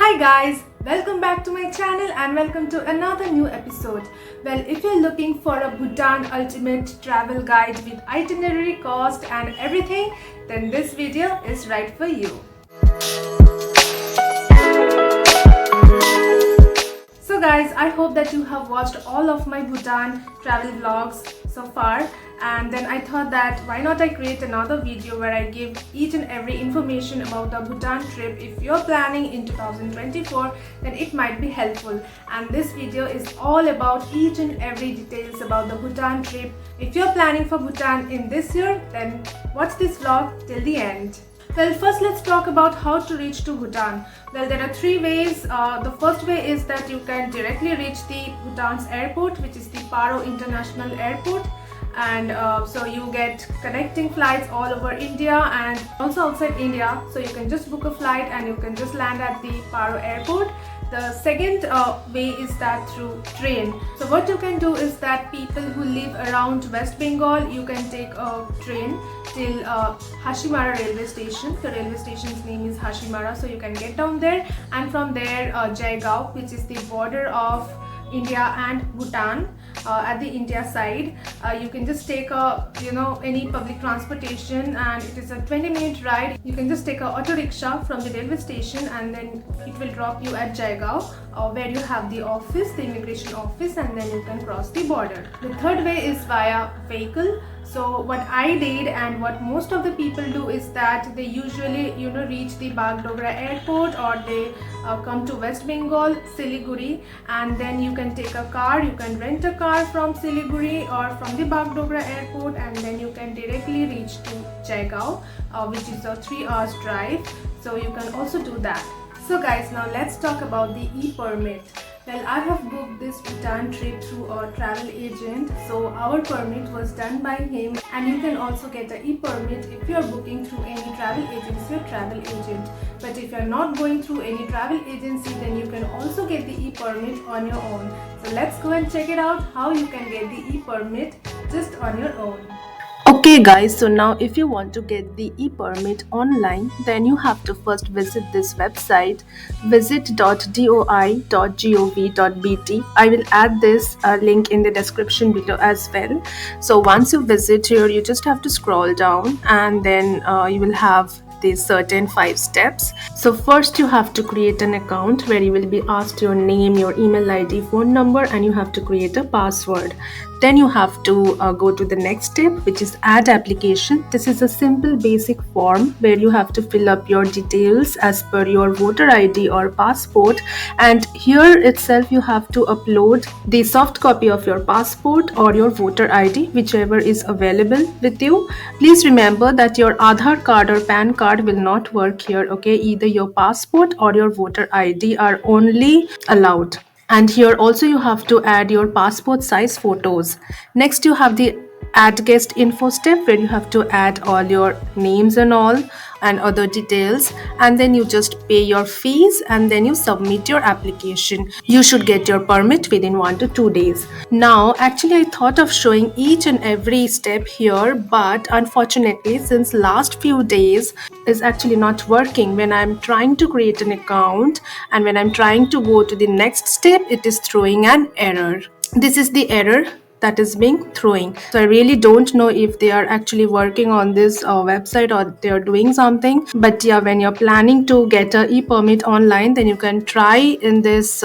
Hi guys, welcome back to my channel and welcome to another new episode. Well, if you're looking for a Bhutan ultimate travel guide with itinerary, cost and everything, then this video is right for you. So guys, I hope that you have watched all of my Bhutan travel vlogs so far, and then I thought that why not I create another video where I give each and every information about the Bhutan trip. If you're planning in 2024, then it might be helpful, and this video is all about each and every details about the Bhutan trip. If you're planning for Bhutan in this year, then watch this vlog till the end. Well, first let's talk about how to reach to Bhutan. Well, there are three ways. The first way is that you can directly reach the Bhutan's airport, which is the Paro International Airport, and so you get connecting flights all over India and also outside India. So you can just book a flight and you can just land at the Paro Airport. The second way is that through train. So what you can do is that people who live around West Bengal, you can take a train till Hashimara railway station. The railway station's name is Hashimara, so you can get down there, and from there Jaigao, which is the border of India and Bhutan, at the India side, you can just take a any public transportation, and it is a 20-minute ride. You can just take a auto rickshaw from the railway station and then it will drop you at Jaigao, where you have the office, the immigration office, and then you can cross the border. The third way is via vehicle. So what I did and what most of the people do is that they usually reach the Bagdogra airport, or they come to West Bengal, Siliguri, and then you can take a car, you can rent a car from Siliguri or from the Bagdogra airport, and then you can directly reach to Jaigao, which is a 3 hours drive. So you can also do that. So guys, now let's talk about the e-permit. Well, I have booked this Bhutan trip through a travel agent, so our permit was done by him, and you can also get an e-permit if you are booking through any travel agency or travel agent. But if you are not going through any travel agency, then you can also get the e-permit on your own. So let's go and check it out how you can get the e-permit just on your own. Okay guys, so now if you want to get the e-permit online, then you have to first visit this website, visit.doi.gov.bt. I will add this link in the description below as well. So once you visit here, you just have to scroll down, and then you will have these certain 5 steps. So first you have to create an account where you will be asked your name, your email ID, phone number, and you have to create a password. Then you have to go to the next step, which is add application. This is a simple basic form where you have to fill up your details as per your voter ID or passport, and here itself you have to upload the soft copy of your passport or your voter ID, whichever is available with you. Please remember that your Aadhaar card or PAN card will not work here, okay? Either your passport or your voter ID are only allowed. And here also you have to add your passport size photos. Next you have the add guest info step, where you have to add all your names and all and other details, and then you just pay your fees and then you submit your application. You should get your permit within 1 to 2 days. Now actually I thought of showing each and every step here, but unfortunately since last few days is actually not working. When I'm trying to create an account and when I'm trying to go to the next step, it is throwing an error. This is the error that is being throwing. So I really don't know if they are actually working on this website or they are doing something. But yeah, when you're planning to get a e-permit online, then you can try in this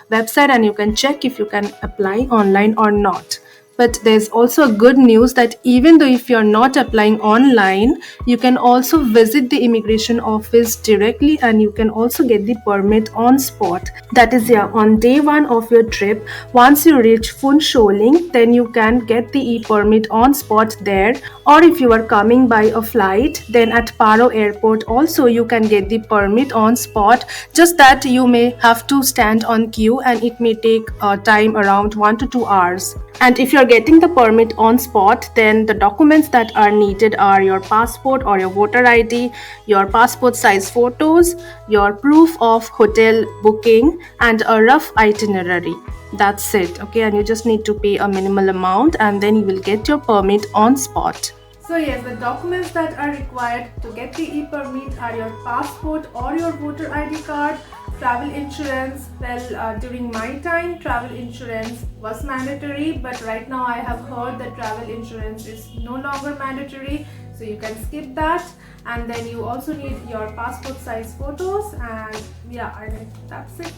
website and you can check if you can apply online or not. But there's also good news that even though if you're not applying online, you can also visit the immigration office directly and you can also get the permit on spot. That is, yeah, on day 1 of your trip, once you reach Phun Sholing, then you can get the e-permit on spot there. Or if you are coming by a flight, then at Paro airport also you can get the permit on spot. Just that you may have to stand on queue and it may take time around 1 to 2 hours. And if you're getting the permit on spot, then the documents that are needed are your passport or your voter ID, your passport size photos, your proof of hotel booking, and a rough itinerary. That's it, okay? And you just need to pay a minimal amount and then you will get your permit on spot. So yes, the documents that are required to get the e-permit are your passport or your voter ID card, Travel insurance, well, during my time, travel insurance was mandatory, but right now I have heard that travel insurance is no longer mandatory, so you can skip that. And then you also need your passport size photos, and yeah, I think that's it.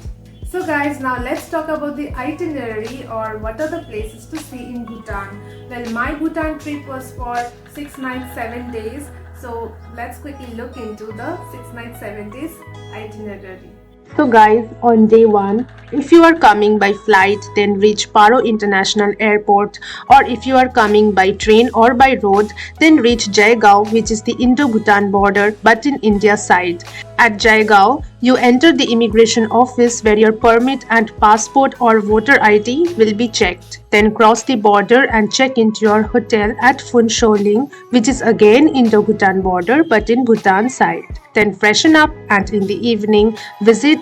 So guys, now let's talk about the itinerary, or what are the places to see in Bhutan. Well, my Bhutan trip was for 6 nights 7 days, so let's quickly look into the 6 nights 7 days itinerary. So guys, on day 1, if you are coming by flight, then reach Paro International Airport, or if you are coming by train or by road, then reach Jaigaon, which is the Indo-Bhutan border but in India side. At Jaigaon, you enter the immigration office where your permit and passport or voter ID will be checked. Then cross the border and check into your hotel at Phun Choling, which is again Indo-Bhutan border but in Bhutan side. Then freshen up and in the evening visit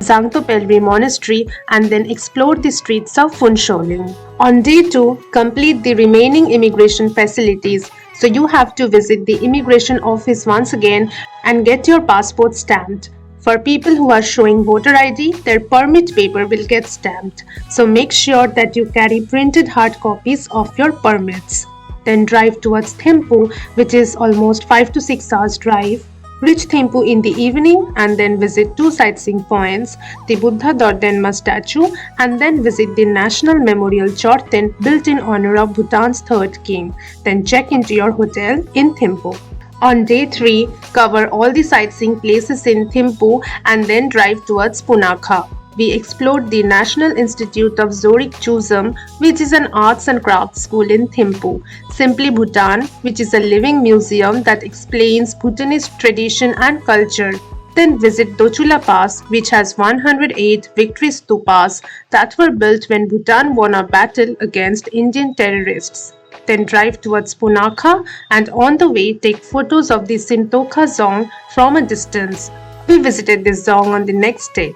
Zangto Pelri Monastery and then explore the streets of Phun Choling. On day 2, complete the remaining immigration facilities. So you have to visit the immigration office once again and get your passport stamped. For people who are showing voter ID, their permit paper will get stamped. So make sure that you carry printed hard copies of your permits. Then drive towards Thimphu, which is almost 5 to 6 hours drive. Reach Thimphu in the evening and then visit 2 sightseeing points, the Buddha Dordhenma statue, and then visit the National Memorial Chorten built in honor of Bhutan's 3rd king. Then check into your hotel in Thimphu. On day 3, cover all the sightseeing places in Thimphu and then drive towards Punakha. We explored the National Institute of Zorik Chusum, which is an arts and crafts school in Thimphu. Simply Bhutan, which is a living museum that explains Bhutanese tradition and culture. Then visit Dochula Pass, which has 108 victory stupas that were built when Bhutan won a battle against Indian terrorists. Then drive towards Punakha and on the way take photos of the Sintokha Zong from a distance. We visited this Zong on the next day.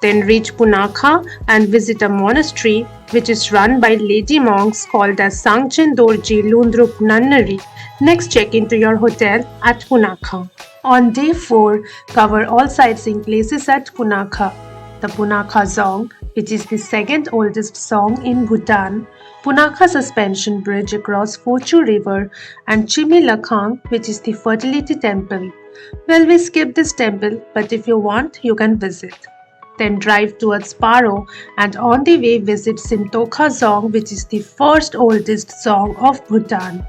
Then reach Punakha and visit a monastery which is run by lady monks called as Sangchen Dorji Lundrup Nunnery. Next check into your hotel at Punakha. On day 4, cover all sightseeing places at Punakha. The Punakha Zong, which is the 2nd oldest Zong in Bhutan, Punakha Suspension Bridge across Phochu River, and Chimilakhang, which is the fertility temple. Well, we skipped this temple, but if you want, you can visit. Then drive towards Paro and on the way visit Sintokha Zong, which is the 1st oldest Zong of Bhutan.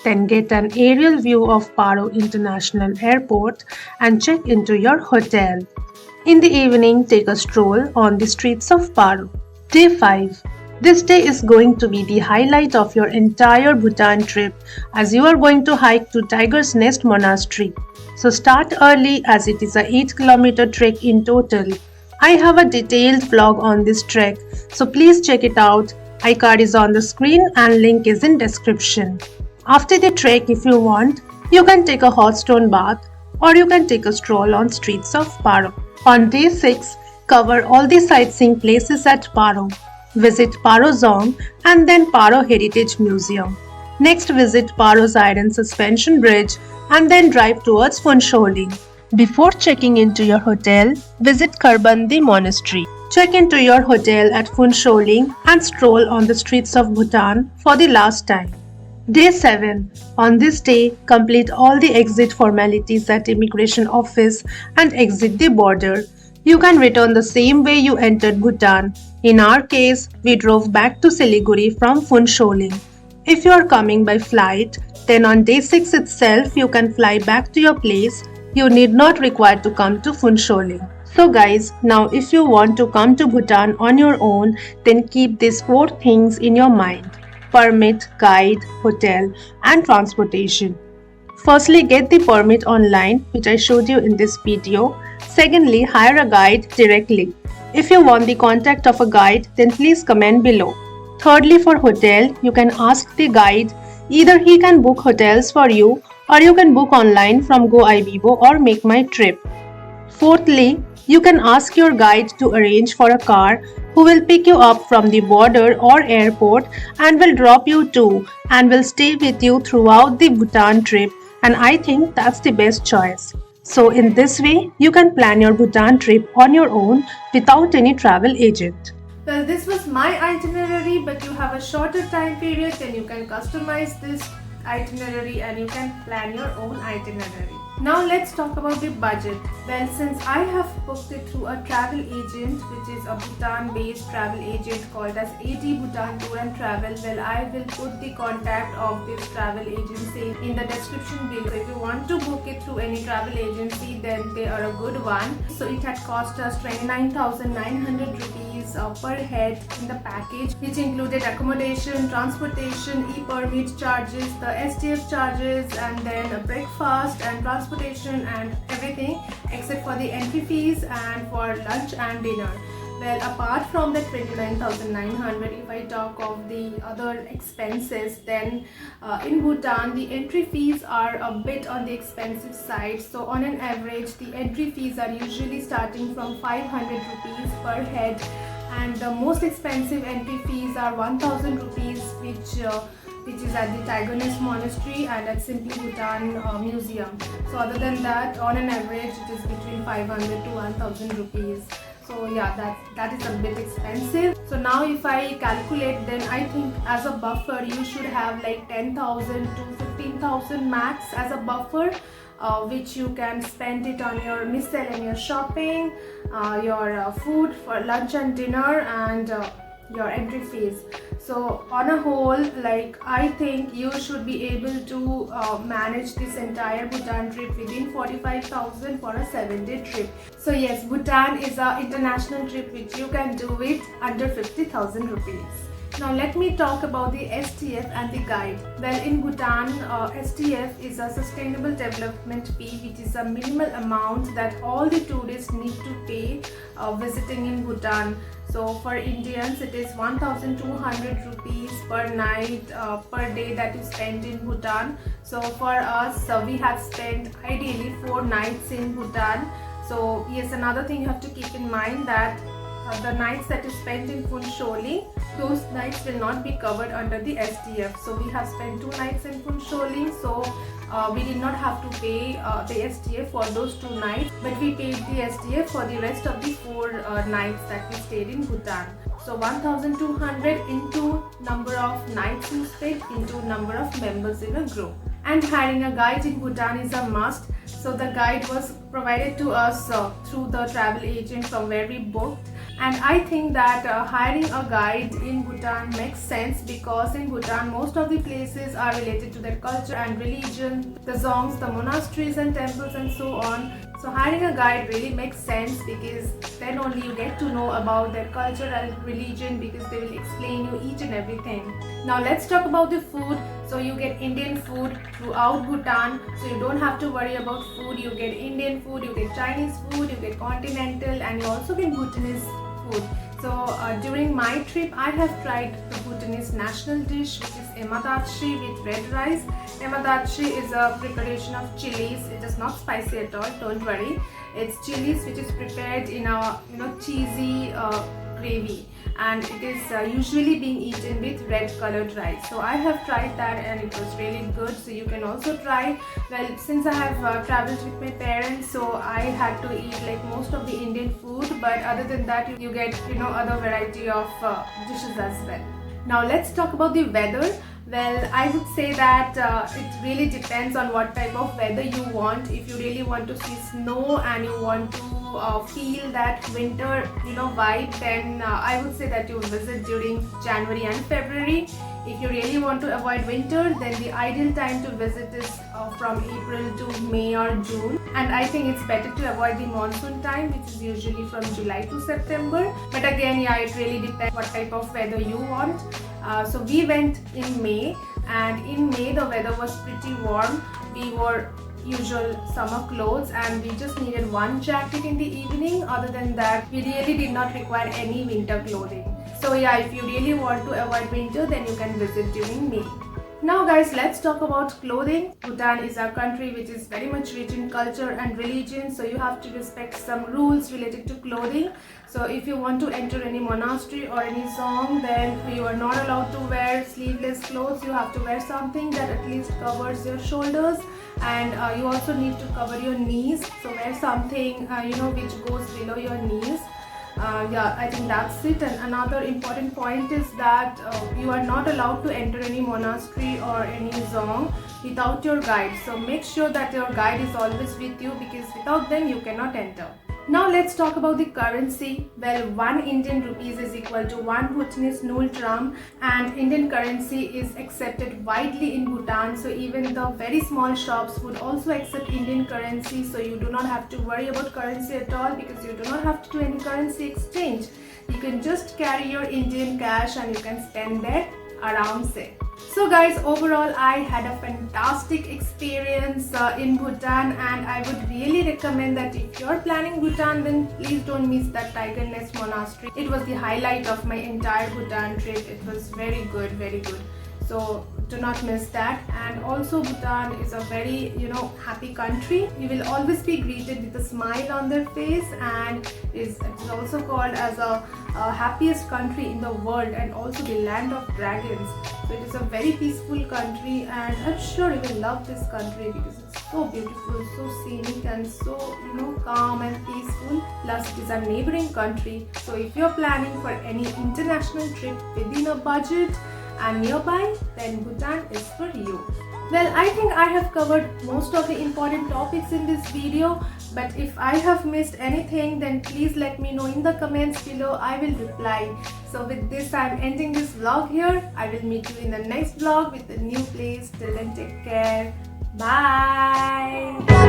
Then get an aerial view of Paro International Airport and check into your hotel. In the evening, take a stroll on the streets of Paro. Day 5. This day is going to be the highlight of your entire Bhutan trip as you are going to hike to Tiger's Nest Monastery. So start early as it is a 8-kilometer trek in total. I have a detailed vlog on this trek, so please check it out. iCard is on the screen and link is in description. After the trek, if you want, you can take a hot stone bath or you can take a stroll on streets of Paro. On day 6, cover all the sightseeing places at Paro. Visit Paro Zong and then Paro Heritage Museum. Next visit Paro's Iron Suspension Bridge and then drive towards Phun Choling. Before checking into your hotel, visit Kharbandi Monastery. Check into your hotel at Phun Choling and stroll on the streets of Bhutan for the last time. Day 7. On this day, complete all the exit formalities at immigration office and exit the border. You can return the same way you entered Bhutan. In our case, we drove back to Siliguri from Phun Choling. If you are coming by flight, then on day 6 itself you can fly back to your place. You need not require to come to Phun Choling. So guys, now if you want to come to Bhutan on your own, then keep these 4 things in your mind: permit, guide, hotel, and transportation. Firstly, get the permit online, which I showed you in this video. Secondly, hire a guide directly. If you want the contact of a guide, then please comment below. Thirdly, for hotel, you can ask the guide. Either he can book hotels for you or you can book online from GoIbibo or Make My Trip. Fourthly, you can ask your guide to arrange for a car who will pick you up from the border or airport and will drop you too and will stay with you throughout the Bhutan trip, and I think that's the best choice. So, in this way, you can plan your Bhutan trip on your own without any travel agent. Well, this was my itinerary, but you have a shorter time period, then you can customize this itinerary and you can plan your own itinerary. Now let's talk about the budget. Well, since I have booked it through a travel agent, which is a Bhutan-based travel agent called as AT Bhutan Tour and Travel, well, I will put the contact of this travel agency in the description below. If you want to book it through any travel agency, then they are a good one. So it had cost us 29,900 rupees per head in the package, which included accommodation, transportation, e-permit charges, the SDF charges, and then a breakfast and transportation and everything except for the entry fees and for lunch and dinner. Well, apart from the 29,900, if I talk of the other expenses, then in Bhutan the entry fees are a bit on the expensive side. So on an average, the entry fees are usually starting from 500 rupees per head, and the most expensive entry fees are 1,000 rupees, which is at the Tiger Nest Monastery and at Simply Bhutan Museum. So other than that, on an average, it is between 500 to 1,000 rupees. So yeah, that is a bit expensive. So now if I calculate, then I think as a buffer you should have like 10,000 to 15,000 max as a buffer, which you can spend it on your miscellaneous shopping, your food for lunch and dinner, and your entry fees. So on a whole, like, I think you should be able to manage this entire Bhutan trip within 45,000 for a 7-day trip. So yes, Bhutan is an international trip which you can do it under 50,000 rupees. Now let me talk about the SDF and the guide. Well, in Bhutan, SDF is a sustainable development fee, which is a minimal amount that all the tourists need to pay visiting in Bhutan. So for Indians, it is 1,200 rupees per night per day that you spend in Bhutan. So for us, we have spent ideally 4 nights in Bhutan. So yes, another thing you have to keep in mind that the nights that you spend in Phun Sholing, those nights will not be covered under the SDF. So we have spent 2 nights in Phun Sholing, so we did not have to pay the SDF for those 2 nights, but we paid the SDF for the rest of the 4 nights that we stayed in Bhutan. So 1,200 into number of nights you spent into number of members in a group. And hiring a guide in Bhutan is a must. So the guide was provided to us through the travel agent from where we booked. And I think that hiring a guide in Bhutan makes sense, because in Bhutan most of the places are related to their culture and religion, the zongs, the monasteries and temples and so on. So hiring a guide really makes sense, because then only you get to know about their culture and religion, because they will explain you each and everything. Now let's talk about the food. So you get Indian food throughout Bhutan, so you don't have to worry about food. You get Indian food, you get Chinese food, you get continental, and you also get Bhutanese food. So during my trip, I have tried the Bhutanese national dish, which is emadachri with red rice. Emadachri is a preparation of chilies. It is not spicy at all, don't worry. It's chilies which is prepared in a cheesy gravy, and it is usually being eaten with red colored rice. So I have tried that and it was really good, so you can also try. Well, since I have traveled with my parents, so I had to eat like most of the Indian food, but other than that you get other variety of dishes as well. Now let's talk about the weather. Well, I would say that it really depends on what type of weather you want. If you really want to see snow and you want to feel that winter vibe, then I would say that you visit during January and February. If you really want to avoid winter, then the ideal time to visit is from April to May or June. And I think it's better to avoid the monsoon time, which is usually from July to September. But again, yeah, it really depends what type of weather you want. So we went in May, and in May the weather was pretty warm. We wore usual summer clothes and we just needed one jacket in the evening. Other than that, we really did not require any winter clothing. So yeah, if you really want to avoid winter, then you can visit during May. Now guys, let's talk about clothing. Bhutan is a country which is very much rich in culture and religion, so you have to respect some rules related to clothing. So if you want to enter any monastery or any song, then you are not allowed to wear sleeveless clothes. You have to wear something that at least covers your shoulders, and you also need to cover your knees. So wear something which goes below your knees. Yeah, I think that's it. And another important point is that you are not allowed to enter any monastery or any zong without your guide. So make sure that your guide is always with you, because without them you cannot enter. Now let's talk about the currency. Well, 1 Indian rupees is equal to 1 Bhutanese Nul Tram, and Indian currency is accepted widely in Bhutan. So even the very small shops would also accept Indian currency. So you do not have to worry about currency at all, because you do not have to do any currency exchange. You can just carry your Indian cash and you can spend there aram se. So guys, overall I had a fantastic experience in Bhutan, and I would really recommend that if you're planning Bhutan, then please don't miss that Tiger Nest Monastery. It was the highlight of my entire Bhutan trip. It was very good, very good. So do not miss that. And also Bhutan is a very happy country. You will always be greeted with a smile on their face, and it's also called as a happiest country in the world, and also the land of dragons. So it is a very peaceful country, and I'm sure you will love this country because it's so beautiful, so scenic, and so calm and peaceful. Plus it is a neighboring country. So if you're planning for any international trip within a budget and nearby, then Bhutan is for you. Well, I think I have covered most of the important topics in this video, but if I have missed anything, then please let me know in the comments below. I will reply. So with this, I'm ending this vlog here. I will meet you in the next vlog with a new place. Till then, take care. Bye.